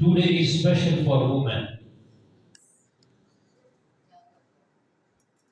Today is special for women.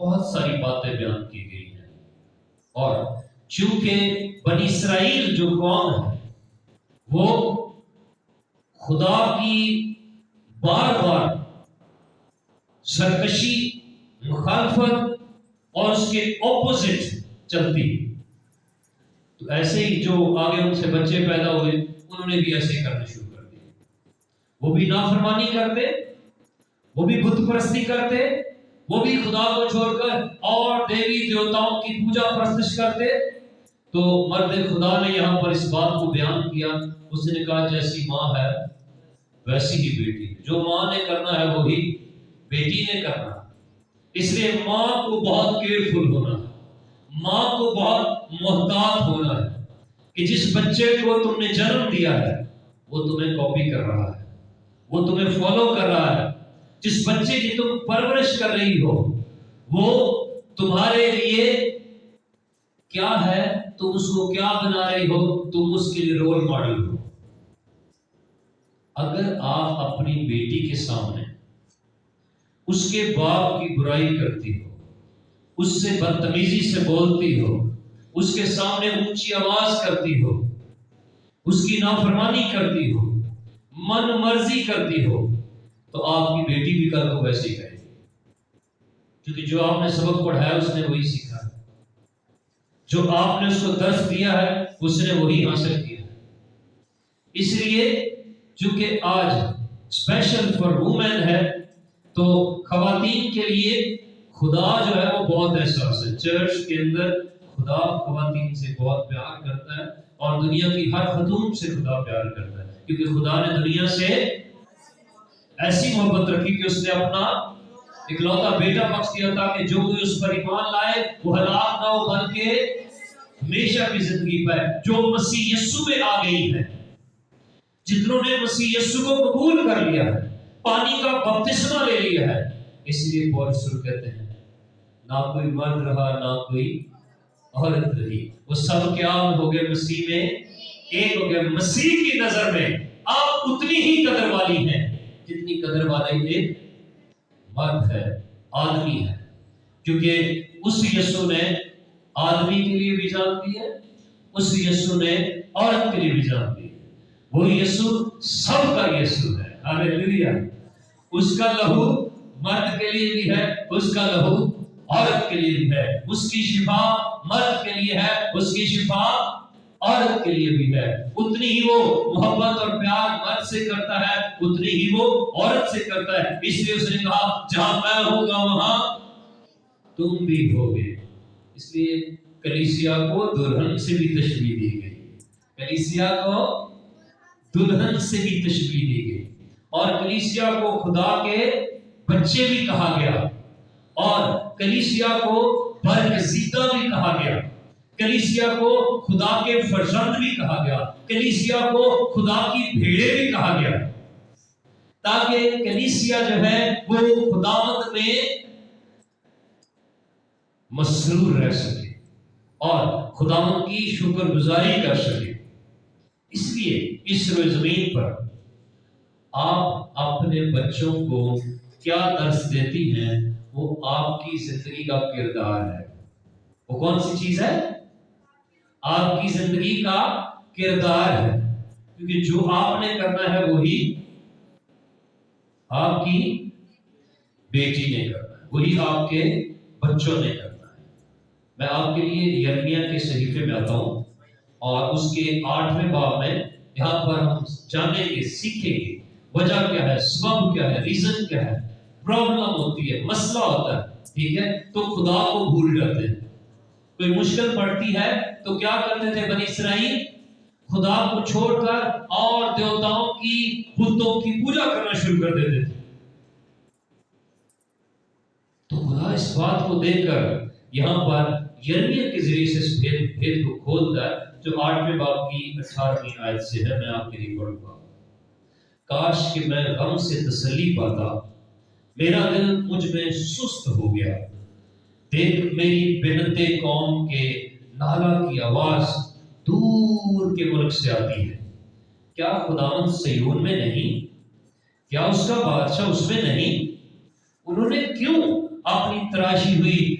بہت ساری باتیں بیان کی گئی ہیں، اور چونکہ بنی اسرائیل جو قوم ہے وہ خدا کی بار بار سرکشی، مخالفت اور اس کے اپوزٹ چلتی، تو ایسے ہی جو آگے ان سے بچے پیدا ہوئے انہوں نے بھی ایسے کرنا شروع کر دیا. وہ بھی نافرمانی کرتے، وہ بھی بت پرستی کرتے، وہ بھی خدا کو چھوڑ کر اور دیوی دیوتاؤں کی پوجا پرستش کرتے. تو مرد خدا نے یہاں پر اس بات کو بیان کیا. اس نے کہا جیسی ماں ہے ویسی ہی بیٹی ہے، جو ماں نے کرنا ہے وہی بیٹی نے کرنا. اس لیے ماں کو بہت کیئرفل ہونا ہے، ماں کو بہت محتاط ہونا ہے کہ جس بچے کو تم نے جنم دیا ہے وہ تمہیں کاپی کر رہا ہے، وہ تمہیں فالو کر رہا ہے. جس بچے کی تم پرورش کر رہی ہو وہ تمہارے لیے کیا ہے، تم اس کو کیا بنا رہی ہو، تم اس کے لیے رول ماڈل ہو. اگر آپ اپنی بیٹی کے سامنے اس کے باپ کی برائی کرتی ہو، اس سے بدتمیزی سے بولتی ہو، اس کے سامنے اونچی آواز کرتی ہو، اس کی نافرمانی کرتی ہو، من مرضی کرتی ہو، تو آپ کی بیٹی بھی کل کو ویسے ہی کرے گی. کیونکہ جو آپ نے سبق پڑھایا اس نے وہی سیکھا ہے، جو آپ نے اس کو درس دیا ہے اس نے وہی حاصل کیا ہے. اس لیے چونکہ آج اسپیشل فار وومن ہے تو خواتین کے لیے خدا جو ہے وہ بہت احساس ہے. چرچ کے اندر خدا خواتین سے بہت پیار کرتا ہے، اور دنیا کی ہر خاتون سے خدا پیار کرتا ہے، کیونکہ خدا نے دنیا سے ایسی محبت رکھی کہ اس نے اپنا اکلوتا بیٹا بخش دیا تاکہ جو کوئی اس پر ایمان لائے وہ ہلاک نہ ہو بلکہ ہمیشہ کی زندگی پائے. جو مسیح یسوع میں آ گئی ہے، جتنوں نے مسیح یسوع کو قبول کر لیا ہے، پانی کا بپتسمہ لے لیا ہے، اس لیے پولس کہتے ہیں نہ کوئی مرد رہا نہ کوئی عورت رہی، وہ سب کیا ہو گئے مسیح میں ایک ہو گئے. مسیح کی نظر میں آپ اتنی ہی قدر والی ہیں جتنی قدر والی ایک مرد ہے، آدمی ہے. کیونکہ اس یسوع نے آدمی کے لیے بھی جان دی ہے، اس یسوع نے عورت کے لیے بھی جان دی ہے. وہ یسوع سب کا یسوع ہے. ہاللیلویہ. اس کا لہو مرد کے لیے بھی ہے، اس کا لہو عورت کے لیے بھی ہے. اس کی شفا مرد کے لیے ہے، اس کی شفا عورت کے لیے بھی ہے. اتنی ہی وہ محبت اور پیار مرد سے کرتا ہے اتنی ہی وہ عورت سے کرتا ہے. اس لیے اس نے کہا جہاں میں ہوں گا وہاں تم بھی ہوگے. اس لیے کلیسیا کو دلہن سے بھی تشبیہ دی گئی، کلیسیا کو دلہن سے بھی تشبیہ دی گئی، اور کلیسیا کو خدا کے بچے بھی کہا گیا، اور کلیسیا کو برگزیدہ بھی کہا گیا، کلیسیا کو خدا کے فرزند بھی کہا گیا، کلیسیا کو خدا کی بھیڑیں بھی کہا گیا، تاکہ کلیسیا جو ہے وہ خداوند میں مسرور رہ سکے اور خداوند کی شکر گزاری کر سکے. اس لیے اس روئے زمین پر آپ اپنے بچوں کو کیا درس دیتی ہیں، وہ آپ کی زندگی کا کردار ہے. وہ کون سی چیز ہے؟ آپ کی زندگی کا کردار ہے. کیونکہ جو آپ نے کرنا ہے وہی آپ کی بیٹی نے کرنا ہے، وہی آپ کے بچوں نے کرنا ہے. میں آپ کے لیے یرمیہ کے صحیفے میں آتا ہوں، اور اس کے 8ویں باب میں یہاں پر ہم جانیں گے، سیکھیں گے وجہ کیا ہے، سبب کیا ہے، ریزن کیا ہے. پرابلم ہوتی ہے، مسئلہ ہوتا ہے، ٹھیک ہے، تو خدا کو بھول جاتے ہیں. کوئی مشکل پڑتی ہے تو کیا کرتے تھے بنی اسرائیل؟ خدا کو چھوڑ کر اور دیوتاؤں کی بتوں کی پوجا کرنا شروع کر دیتے تھے. تو خدا اس بات کو دیکھ کر یہاں پر یرمیہ کے ذریعے سے اس بھید کو کھولتا ہے، جو 8ویں باب کی 18ویں آیت سے ہے. میں آپ کے لیے پڑھوں گا. کاش کہ میں غم سے تسلی پاتا، میرا دل مجھ میں سست ہو گیا. دیکھ میری بنتے قوم کے نالہ کی آواز دور کے ملک سے آتی ہے. کیا خداوند صیون میں نہیں؟ کیا اس کا بادشاہ اس میں نہیں؟ انہوں نے کیوں اپنی تراشی ہوئی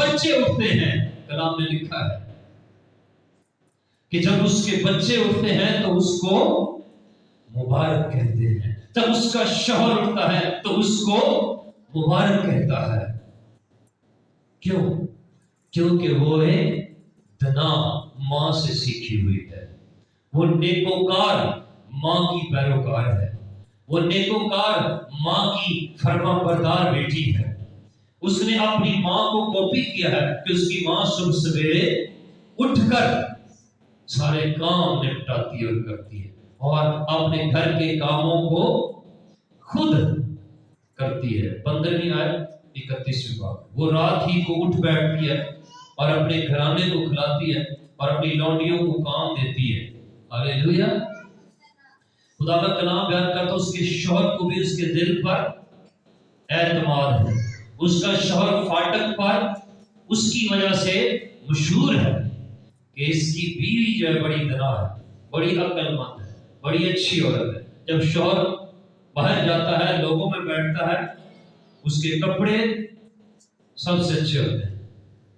بچے اٹھتے ہیں، کلام میں لکھا ہے کہ جب اس کے بچے اٹھتے ہیں تو اس کو مبارک کہتے ہیں، جب اس کا شوہر اٹھتا ہے تو اس کو مبارک کہتا ہے۔ کیوں؟ کیونکہ وہ ایک دنا ماں سے سیکھی ہوئی ہے، وہ نیکوکار ماں کی پیروکار ہے، وہ نیکوکار ماں کی فرما بردار بیٹی ہے۔ اس نے اپنی ماں کو کاپی کیا ہے کہ اس کی ماں صبح سویرے اٹھ کر سارے کام نپٹاتی اور کرتی ہے اور اپنے گھر کے کاموں کو خود کرتی ہے۔ 15ویں آیت 31ویں باب، وہ رات ہی کو اٹھ بیٹھتی ہے اور اپنے گھرانے کو کھلاتی ہے اور اپنی لونڈیوں کو کام دیتی ہے۔ ہاللیلویا۔ خدا کا کلام بیان کرتا اس کے شوہر کو بھی اس کے دل پر اعتماد ہے، اس کا شوہر فاٹک پر اس کی وجہ سے مشہور ہے کہ اس کی بیوی جو ہے بڑی دنا ہے، بڑی عقل مند ہے، بڑی اچھی عورت ہے۔ جب شوہر باہر جاتا ہے، لوگوں میں بیٹھتا ہے، اس کے کپڑے سب سے اچھے ہوتے ہیں،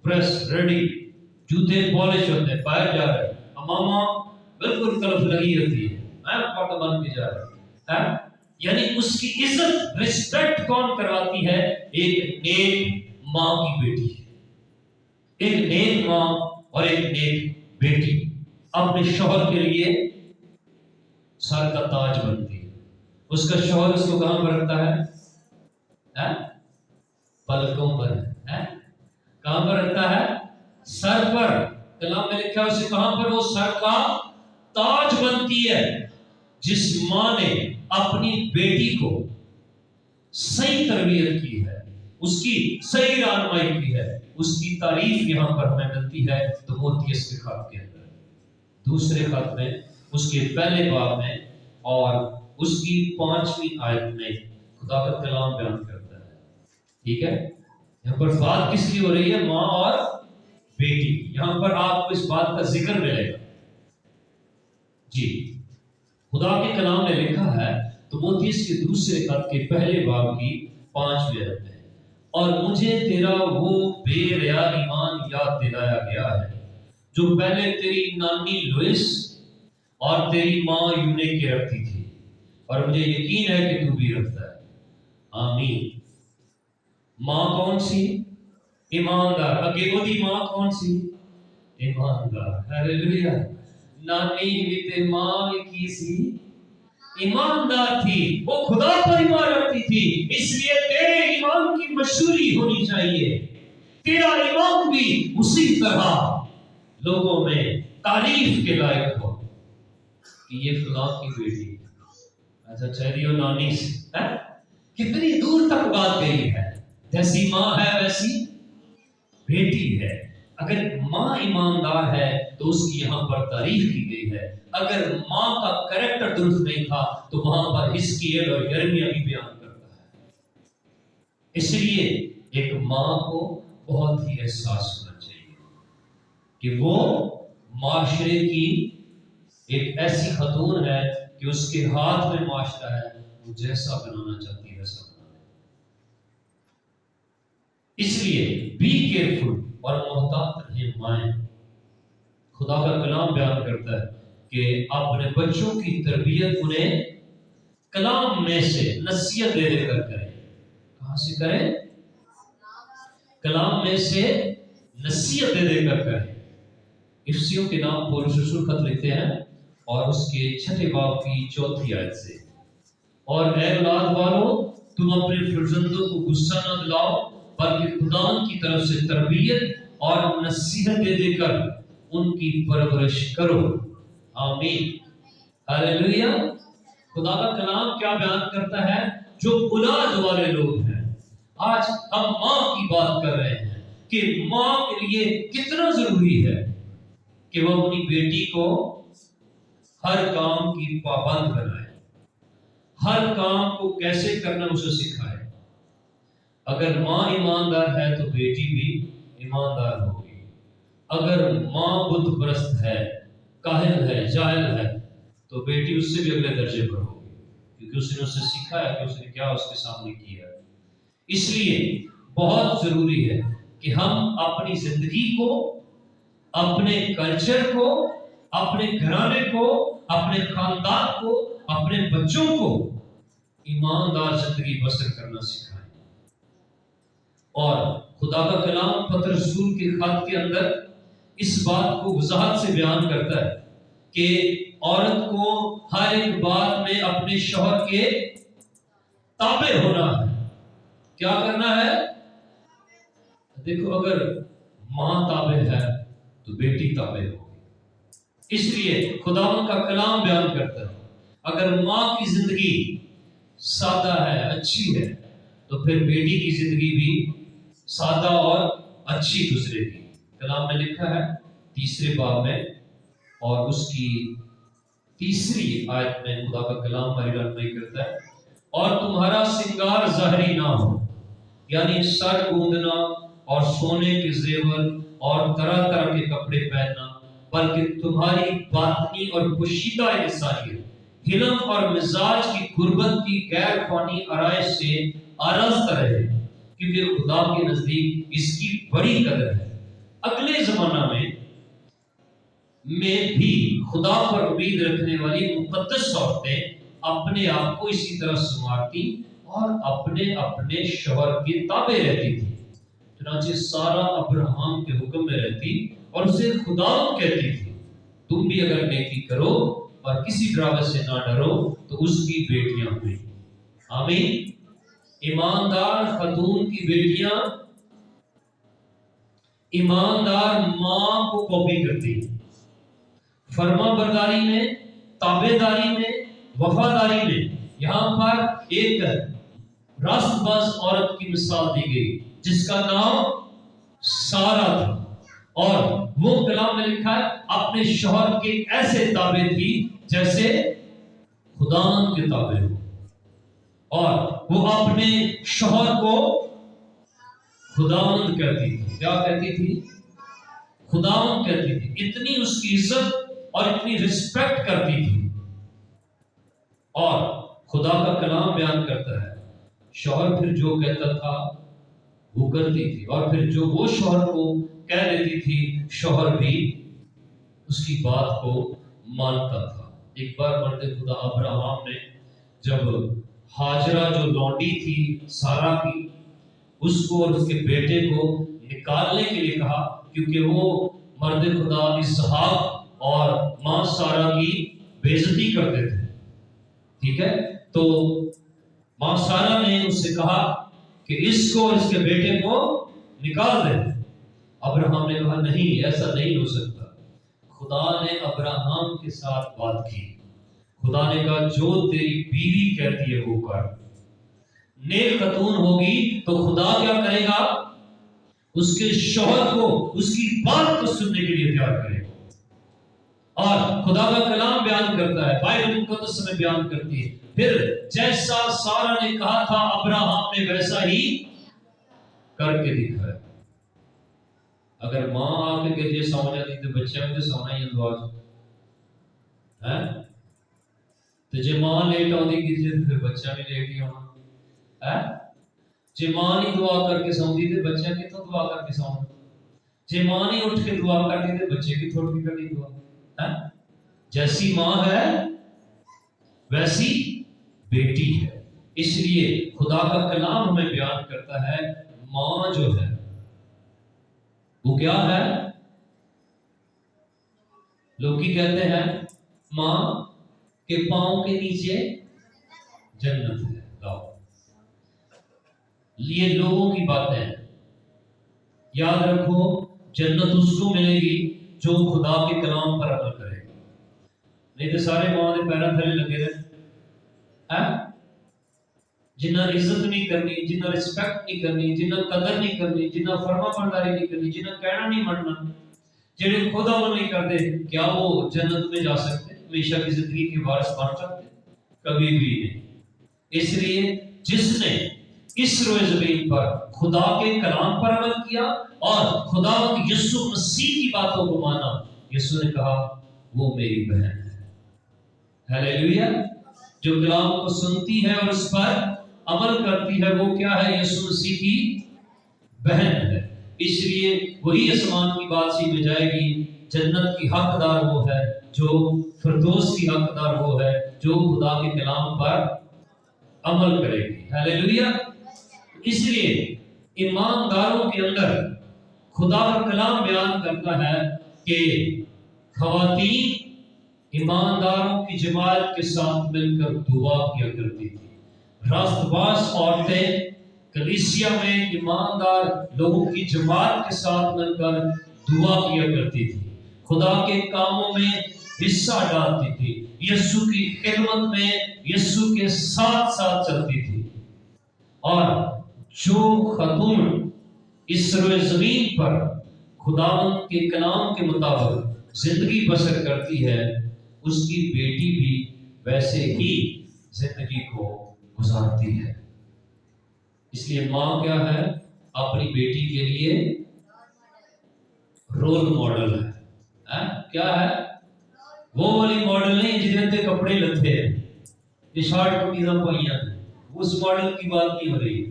پریس ریڈی، جوتے پالش ہوتے ہیں، باہر جا رہے ہیں، امامہ بالکل کلف لگی ہوتی ہے، پاک بن کے جا رہے ہیں۔ یعنی اس کی عزت رسپیکٹ کون کرواتی ہے؟ ایک نیک ماں کی بیٹی، ایک نیک ماں اور ایک نیک بیٹی اپنے شوہر کے لیے سر کا تاج بنتی ہے۔ اس کا شوہر اس کو کہاں پر رکھتا ہے؟ پلکوں پر ہے۔ کہاں پر رکھتا ہے؟ سر پر۔ کلام میں لکھا ہے اسے کہاں پر وہ سر کا تاج بنتی ہے۔ جس ماں نے اپنی بیٹی کو صحیح تربیت کی ہے، اس کی صحیح رہنمائی کی ہے، اس کی تعریف یہاں پر ہمیں ملتی ہے تimotheus کے خط کے اندر، دوسرے خط میں، اس کے پہلے باب میں اور اس کی 5ویں آیت میں خدا کا کلام بیان کرتا ہے۔ ٹھیک ہے، یہاں پر بات کس کی ہو رہی ہے؟ ماں اور بیٹی۔ یہاں پر آپ کو اس بات کا ذکر ملے گا۔ جی، خدا کے کلام میں لکھا ہے تimotheus کے دوسرے خط کے پہلے باب کی 5ویں آیت میں، اور مجھے تیرا وہ بے ریا ایمان یاد دلایا گیا ہے جو پہلے تیری نانی لوئس اور تیری ماں یونے کی رکھتی تھی، اور مجھے یقین ہے کہ تو بھی رکھتا ہے۔ آمین۔ ماں کون سی؟ ایماندار۔ اگے ماں کون سی؟ ایماندار۔ ہاللیلویا۔ نانی بھی تے ماں بھی کی سی؟ ایماندار تھی، وہ خدا پر ایمان رکھتی تھی، اس لیے تیرے ایمان کی مشہوری ہونی چاہیے، تیرا ایمان بھی اسی طرح لوگوں میں تعریف کے لائق ہو کہ یہ فلاں کی بیٹی۔ اچھا چہری اور نانی سے کتنی دور تک بات گئی ہے، جیسی ماں ہے ویسی بیٹی ہے۔ اگر ماں ایماندار ہے تو اس کی یہاں پر تعریف کی گئی ہے، اگر ماں کا کریکٹر درست نہیں تھا تو وہاں پر حزقیل اور یرمیہ بھی بیان کرتا ہے۔ اس لیے ایک ماں کو بہت ہی احساس ہونا چاہیے کہ وہ معاشرے کی ایک ایسی خاتون ہے کہ اس کے ہاتھ میں معاشرہ ہے، وہ جیسا بنانا چاہتی ہے ویسا بنا۔ اس لیے بی کیئرفل اور محتاط رہیں مائیں۔ خدا کا کلام بیان کرتا ہے کہ اپنے بچوں کی تربیت انہیں کلام میں سے نصیحت دے دے کر کریں۔ کہاں سے کریں؟ کلام میں سے نصیحت دے دے کر کریں۔ افسیوں کے نام پولس رسول خط لکھتے ہیں اور اس کے 6 باب کی 4 آیت سے، اور اے اولاد والو تم اپنے فرزندوں کو غصہ نہ دلاؤ بلکہ خدا کی طرف سے تربیت اور نصیحت دے دے کر ان کی پرورش کرو۔ آمین۔ ہاللیلویا۔ خدا کا کلام کیا بیان کرتا ہے؟ جو اولاد والے لوگ ہیں، آج ہم ماں کی بات کر رہے ہیں کہ ماں کے لیے کتنا ضروری ہے کہ وہ اپنی بیٹی کو ہر کام کی پابند بنائے، ہر کام کو کیسے کرنا اسے سکھائے۔ اگر ماں ایماندار ہے تو بیٹی بھی ایماندار ہوگی۔ اگر ماں بت پرست ہے، کاہل ہے، جاہل ہے، تو بیٹی اس سے بھی اگلے درجے پر ہوگی، کیونکہ اس نے اس سے سیکھا ہے کہ اس نے کیا اس کے سامنے کیا ہے۔ اس لیے بہت ضروری ہے کہ ہم اپنی زندگی کو، اپنے کلچر کو، اپنے گھرانے کو، اپنے خاندان کو، اپنے بچوں کو ایماندار زندگی بسر کرنا سکھائیں۔ اور خدا کا کلام پترس رسول کے خط کے اندر اس بات کو وضاحت سے بیان کرتا ہے کہ عورت کو ہر ایک بات میں اپنے شوہر کے تابع ہونا ہے۔ کیا کرنا ہے؟ دیکھو، اگر ماں تابع ہے تو بیٹی تابع ہوگی۔ اس لیے خداوند کا کلام بیان کرتا ہے اگر ماں کی زندگی سادہ ہے، اچھی ہے، تو پھر بیٹی کی زندگی بھی سادہ اور اچھی گزرے گی۔ کلام میں لکھا ہے 3 باب میں اور اس کی 3 آیت میں خدا کا کلام ہماری رہنمائی کرتا ہے، اور تمہارا سنگار ظاہری نہ ہو، یعنی سر گوندنا اور سونے کے زیور اور طرح طرح کے کپڑے پہننا، بلکہ تمہاری باطنی اور پوشیدہ انسانیت حلم اور مزاج کی غربت کی غیر فانی آرائش سے آراستہ رہے، کیونکہ خدا کے نزدیک اس کی بڑی قدر ہے۔ اگلے زمانہ میں بھی خدا پر امید رکھنے والی مقدس عورتیں اپنے آپ کو اسی طرح سنوارتی اور اپنے اپنے شوہر کے تابع رہتی تھی۔ چنانچہ سارہ ابراہم کے حکم میں رہتی اور اسے خدا کہتی تھی، تم بھی اگر نیکی کرو اور کسی ڈراوے سے نہ ڈرو تو اس کی بیٹیاں ہوئی۔ آمین۔ ایماندار خاتون کی بیٹیاں ایماندار ماں کو کاپی کرتی ہیں، فرما برداری میں، تابع داری میں، وفاداری میں۔ یہاں پر ایک راست باز عورت کی مثال دی گئی جس کا نام سارہ تھا، اور وہ کلام میں لکھا ہے اپنے شوہر کے ایسے تابع تھی جیسے خداوند کے تابع ہو، اور وہ اپنے شوہر کو خداوند کہتی تھی۔ کیا کہتی تھی؟ خداوند کہتی تھی۔ اتنی اس کی عزت اور اتنی رسپیکٹ کرتی تھی۔ اور خدا کا کلام بیان کرتا ہے شوہر پھر جو کہتا تھا وہ کرتی تھی، اور پھر جو وہ شوہر کو کہہ دیتی تھی شوہر بھی اس کی بات کو مانتا تھا۔ ایک بار مرد خدا ابراہم نے جب ہاجرہ جو لونڈی تھی سارہ کی، اس کو اور اس کے بیٹے کو نکالنے کے لیے کہا، کیونکہ وہ مرد خدا اسحاق اور ماں سارہ کی بے عزتی کرتے تھے۔ ٹھیک ہے، تو ماں سارہ نے اس سے کہا کہ اس کو اور اس کے بیٹے کو نکال دے۔ ابراہم نے کہا نہیں، ایسا نہیں ہو سکتا۔ خدا نے ابراہم کے ساتھ بات کی۔ خدا نے کہا جو تیری بیوی کہتی ہے وہ کر۔ نیک خاتون ہوگی تو خدا کیا کرے گا؟ اس کے شوہر کو اس کی بات کو سننے کے لیے تیار کرے گا۔ اور خدا کا کلام بیان کرتا ہے، بائبل مقدس میں بیان کرتی ہے، پھر جیسا سارہ نے کہا تھا ابراہم نے ویسا ہی کر کے دکھایا۔ اگر ماں آ کے کہ سو جاتی تو بچہ بھی تو سونا ہی اندواز ہے، تو جے ماں لیٹ آتی کی پھر بچہ بھی لیٹ ہی ہونا ہے۔ جے ماں نہیں دعا کر کے سوندی تو بچہ کتوں دعا کر کے سونا؟ جے ماں نہیں اٹھ کے دعا کرتی تو بچے کی تھوڑ کی کرنی دعا ہے۔ جیسی ماں ہے ویسی بیٹی ہے۔ اس لیے خدا کا کلام ہمیں بیان کرتا ہے ماں جو ہے وہ کیا ہے؟ لوگ کی کہتے ہیں ماں کے پاؤں کے نیچے جنت ہے۔ یہ لوگوں کی باتیں ہیں، یاد رکھو جنت اس کو ملے گی جو خدا کے کلام پر عمل کرے گا، نہیں تو سارے ماں کے پیروں تھلے لگے رہے، جنہ عزت نہیں کرنی، جنہ رسپیکٹ نہیں کرنی، جنہ قدر نہیں کرنی، جنہ فرما برداری نہیں کرنی، جنہ کہنا نہیں مننا، جنہیں خود عمل نہیں کرتے، کیا وہ جنت میں جا سکتے؟ ہمیشہ کی زندگی کے وارث بن سکتے؟ کبھی بھی نہیں۔ اس لیے جس نے اس روئے زمین پر خدا کے کلام پر عمل کیا اور خدا کی یسوع مسیح کی باتوں کو مانا، یسوع نے کہا وہ میری بہن ہے۔ ہیلیلویا۔ جو کلام کو سنتی ہے اور اس پر عمل کرتی ہے وہ کیا ہے؟ یسوع مسیح کی بہن ہے۔ اس لیے وہی آسمان کی بادشاہی میں جائے گی، جنت کی حقدار وہ ہے، جو فردوس کی حقدار وہ ہے جو خدا کے کلام پر عمل کرے گی۔ ہیلیلویا۔ اس لیے ایمانداروں کے اندر خدا کا کلام بیان کرتا ہے کہ خواتین ایمانداروں کی جماعت کے ساتھ مل کر دعا کیا کرتی تھی۔ راست باز عورتیں کلیسیا میں ایماندار لوگوں کی جماعت کے ساتھ مل کر دعا کیا کرتی تھی، خدا کے کاموں میں حصہ ڈالتی تھی، یسوع کی خدمت میں یسوع کے ساتھ ساتھ چلتی تھی۔ اور جو خاتون اس سروے زمین پر خداوند کے کلام کے مطابق زندگی بسر کرتی ہے، اس کی بیٹی بھی ویسے ہی زندگی کو گزارتی ہے۔ اس لیے ماں کیا ہے؟ اپنی بیٹی کے لیے رول ماڈل ہے۔ کیا ہے؟ وہ والی ماڈل نہیں جنہیں تے کپڑے لتے ہیں، یہ شارٹ کمیزاں پائیاں، اس ماڈل کی بات نہیں ہو رہی ہے۔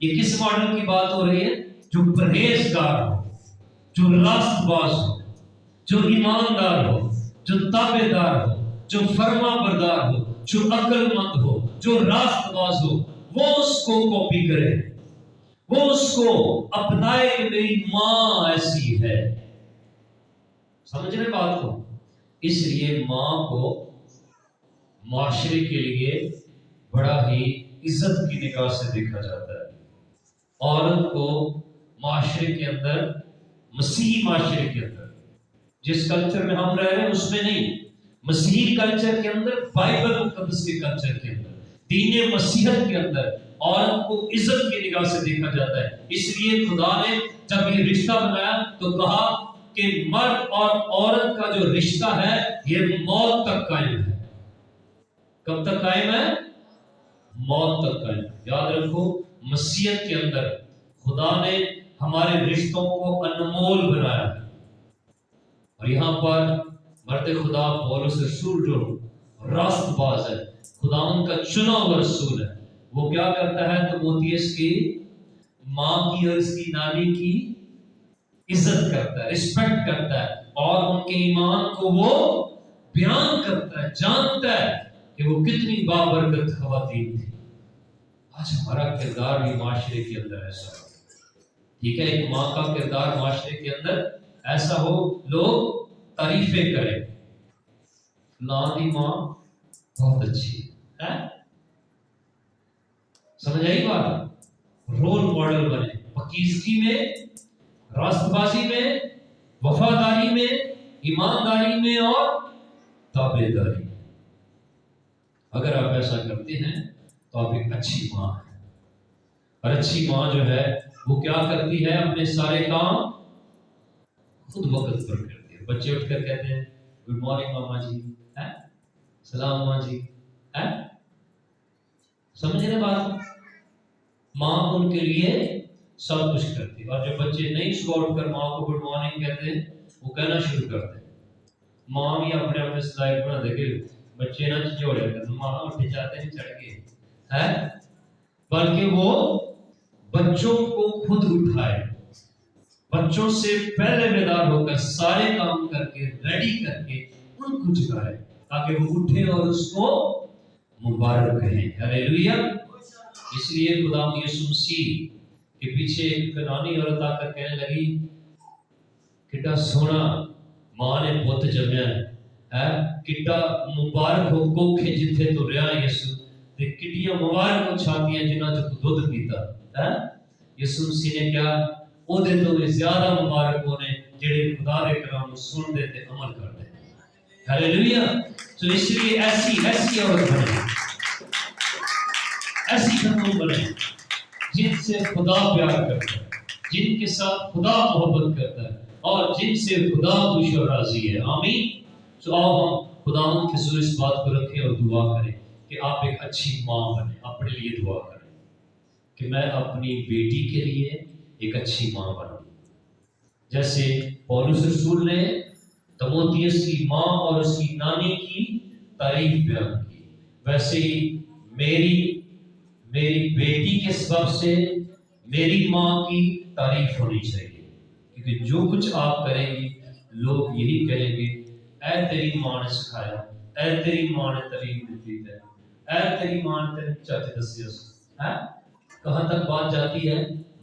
یہ کس ماڈل کی بات ہو رہی ہے؟ جو پرہیزگار ہو، جو راست باز ہو، جو ایماندار ہو، جو تابع دار ہو، جو فرما بردار ہو، جو عقل مند ہو، جو راست باز ہو، وہ اس کو کاپی کرے، وہ اس کو اپنائے کہ میری ماں ایسی ہے۔ سمجھ رہے بات کو؟ اس لیے ماں کو معاشرے کے لیے بڑا ہی عزت کی نگاہ سے دیکھا جاتا ہے۔ عورت کو معاشرے کے اندر، مسیحی معاشرے کے اندر، جس کلچر میں ہم رہ رہے ہیں اس میں نہیں، مسیحی کلچر کے اندر، بائبل مقدس کے کلچر کے اندر، دین مسیحیت کے اندر عورت کو عزت کی نگاہ سے دیکھا جاتا ہے۔ اس لیے خدا نے جب یہ رشتہ بنایا تو کہا کہ مرد اور عورت کا جو رشتہ ہے یہ موت تک قائم ہے۔ کب تک قائم ہے؟ موت تک قائم۔ یاد رکھو، مسیحیت کے اندر خدا نے ہمارے رشتوں کو انمول بنایا ہے۔ اور یہاں پر مرد خدا پولس رسول جو راست باز ہے، خداوند کا چنا ہوا رسول ہے، وہ کیا کرتا ہے؟ تimotheus کی ماں کی اور اس کی نانی کی عزت کرتا ہے، رسپیکٹ کرتا ہے، اور ان کے ایمان کو وہ بیان کرتا ہے، جانتا ہے کہ وہ کتنی بابرکت خواتین تھی۔ آج ہمارا کردار بھی معاشرے کے اندر ایسا ہو، ٹھیک ہے؟ ایک ماں کا کردار معاشرے کے اندر ایسا ہو، لوگ تعریفیں کریں، فلاں دی ماں بہت اچھی ہے۔ سمجھ آئی بات؟ رول ماڈل بنے، پاکیزگی میں، راست بازی میں، وفاداری میں، ایمانداری میں اور تابع داری میں۔ اگر آپ ایسا کرتے ہیں تو آپ ایک اچھی ماں ہیں۔ اور اچھی ماں جو ہے وہ کیا کرتی ہے؟ اپنے سارے کام خود وقت پر کرتی ہے۔ بچے اٹھ کر کہتے ہیں گڈ مارننگ ماما جی، سلام ماما جی، سمجھ رہے بات؟ ماں ان کے لیے سب کچھ کرتی ہے۔ اور جو بچے نہیں صبح اٹھ کر ماں کو گڈ مارننگ کہتے ہیں، وہ کہنا شروع کرتے ہیں، ماں بھی اپنے آپ میں سلائڈ بنا دے کہ بچے نہ جوڑے کرتے، ماں اٹھ جاتے ہیں چڑھ کے، بلکہ وہ بچوں کو خود اٹھائے، بچوں سے پہلے بیدار ہو کر سارے کام کر کے ریڈی کر کے ان کو جگائے تاکہ وہ اٹھے اور اس کو مبارک کہیں۔ ہلیلویا۔ اس لیے خدا یسوع مسیح کے پیچھے ایک کنانی عورت آ کر کہنے لگی کڈا سونا ماں نے پت جمیا ہے، کڈا مبارک ہو کوکھے جتھے تو رہا یسوع، تے کڈیاں مبارک ہو چھاتیاں جنہاں جو تو دودھ پیتا۔ یسوع مسیح نے کیا؟ او دے تو زیادہ مبارک ہونے جڑے خدا دے کلام سن دے تے عمل کر دے۔ ہلیلویا۔ تو اس لیے ایسی عورت بنے، ایسی خاتون بنے جن سے خدا پیار کرتا ہے، جن کے ساتھ خدا محبت کرتا ہے، اور جن سے خدا خوش و راضی ہے۔ آمین۔ تو آؤ ہم خدا کے حضور اس بات کو رکھیں اور دعا کریں کہ آپ ایک اچھی ماں بنیں، اپنے لیے دعا کریں کہ میں اپنی بیٹی کے لیے ایک اچھی ماں بنوں۔ جیسے پولس رسول نے تimotheus کی ماں اور اس کی نانی کی تعریف بیان کی، ویسے ہی میری بیٹی کے سبب سے میری ماں کی تعریف ہونی چاہیے، کیونکہ جو کچھ آپ کریں گی لوگ یہی کہیں گے اے تیری ماں نے سکھایا، اے تیری ماں نے تعلیم دیتی ہے، اے تیری ماں نے تیرے چاچے دسی ہے۔ کہاں تک بات جاتی ہے؟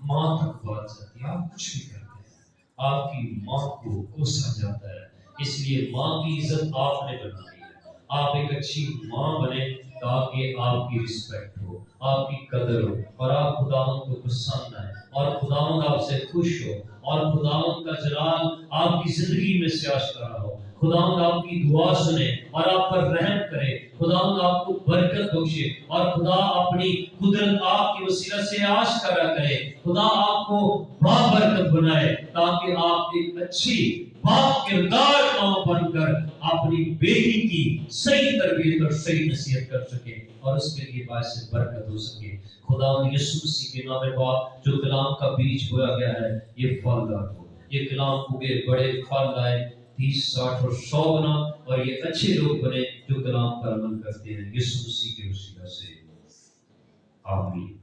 ماں تک بات جاتی ہے۔ آپ کچھ بھی کرتے ہیں آپ کی ماں کو کوسا جاتا ہے، اس لیے ماں کی عزت آپ نے بنانی ہے۔ آپ ایک اچھی ماں بنے تاکہ آپ کی رسپیکٹ ہو، آپ کی قدر ہو، اور آپ خداوند کو پسند آئے، اور خداوند آپ سے خوش ہو، اور خداوند کا جلال آپ کی زندگی میں سے آشکارا ہو۔ خداوند آپ کی دعا سنے اور آپ پر رحم کرے، خداوند آپ کو برکت بخشے، اور خدا اپنی قدرت آپ کے وسیلہ سے آشکارا کرے۔ خدا آپ کو بابرکت بنائے تاکہ آپ ایک اچھی باپ کردار ماں بن کر اپنی بیٹی کی صحیح تربیت اور صحیح نصیحت کر سکے، اور اس کے لیے باعث برکت ہو سکے۔ خداوند یسوع مسیح کے نام پاک جو کلام کا بیج بویا گیا ہے یہ پھلدار ہو، یہ کلام اگے بڑے پھل لائے 30 60 اور 100 گنا، اور یہ اچھے لوگ بنے جو کلام پر عمل کرتے ہیں، یسوع مسیح کے وسیلہ سے آمین۔